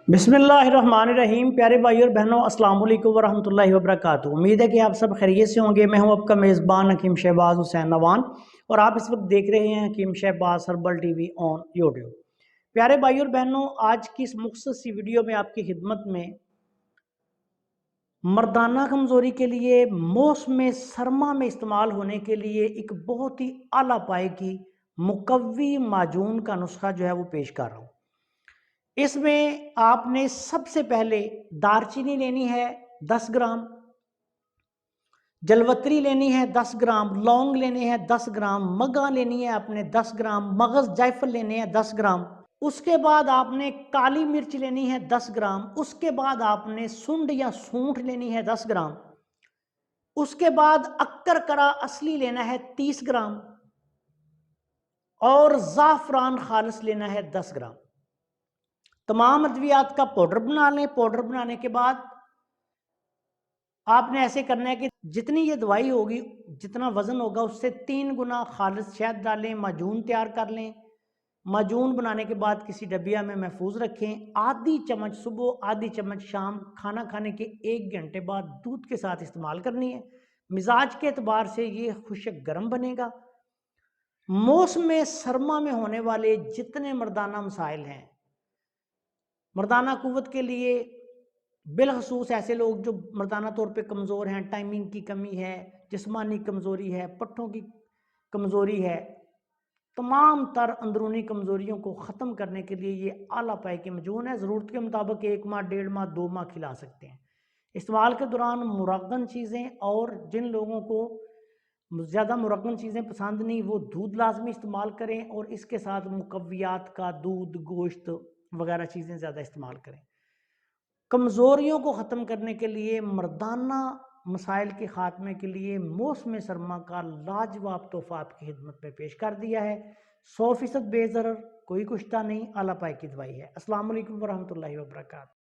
बिस्मिल्लाहिर्रहमानिर्रहीम। प्यारे भाई और बहनों, अस्सलाम वालेकुम वरहमतुल्लाहि वबरकातुहू। उम्मीद है कि आप सब खैरियत से होंगे। मैं हूं आपका मेज़बान हकीम शहबाज हुसैन नवान और आप इस वक्त देख रहे हैं Hakeem Shahbaz herbal TV on YouTube. प्यारे भाई और बहनों, आज की इस मुख्तसर सी वीडियो में आपकी खिदमत में मर्दाना कमज़ोरी के लिए मौसम सरमा में इस्तेमाल होने के लिए एक बहुत ही आला पाए की मुकव्वी माजून का नुस्खा जो है वो पेश कर रहा हूँ। इसमें आपने सबसे पहले दालचीनी लेनी है 10 ग्राम, जलवत्री लेनी है 10 ग्राम, लौंग लेने हैं 10 ग्राम, मगा लेनी है आपने 10 ग्राम, मगज जायफल लेने हैं 10 ग्राम। उसके बाद आपने काली मिर्च लेनी है 10 ग्राम। उसके बाद आपने सुंड या सूंठ लेनी है 10 ग्राम। उसके बाद अक्कर करा असली लेना है 30 ग्राम और ज़ाफ़रान खालिस लेना है 10 ग्राम। तमाम अद्वियात का पाउडर बना लें। पाउडर बनाने के बाद आपने ऐसे करना है कि जितनी ये दवाई होगी, जितना वजन होगा उससे 3 गुना खालिस शहद डालें, माजून तैयार कर लें। माजून बनाने के बाद किसी डबिया में महफूज रखें। आधी चम्मच सुबह, आधी चम्मच शाम, खाना खाने के 1 घंटे बाद दूध के साथ इस्तेमाल करनी है। मिजाज के एतबार से ये खुशक गर्म बनेगा। मौसम सरमा में होने वाले जितने मर्दाना मसाइल हैं, मर्दाना कुव्वत के लिए, बिलखसूस ऐसे लोग जो मर्दाना तौर पे कमज़ोर हैं, टाइमिंग की कमी है, जिस्मानी कमज़ोरी है, पट्ठों की कमज़ोरी है, तमाम तर अंदरूनी कमज़ोरियों को ख़त्म करने के लिए ये आला पाए की मजून है। ज़रूरत के मुताबिक 1 माह, 1.5 माह, 2 माह खिला सकते हैं। इस्तेमाल के दौरान मुरगन चीज़ें, और जिन लोगों को ज़्यादा मुरगन चीज़ें पसंद नहीं, वो दूध लाजमी इस्तेमाल करें और इसके साथ मुकव्वियात का दूध, गोश्त वगैरह चीज़ें ज़्यादा इस्तेमाल करें। कमज़ोरियों को ख़त्म करने के लिए, मर्दाना मसाइल के ख़ात्मे के लिए मौसम सरमा का लाजवाब तोहफ़ा आपकी खिदमत में पेश कर दिया है। 100% बेज़रर, कोई कुश्ता नहीं, आला पाए की दवाई है। अस्सलाम वालेकुम वरहमतुल्लाहि वबरकातुहू।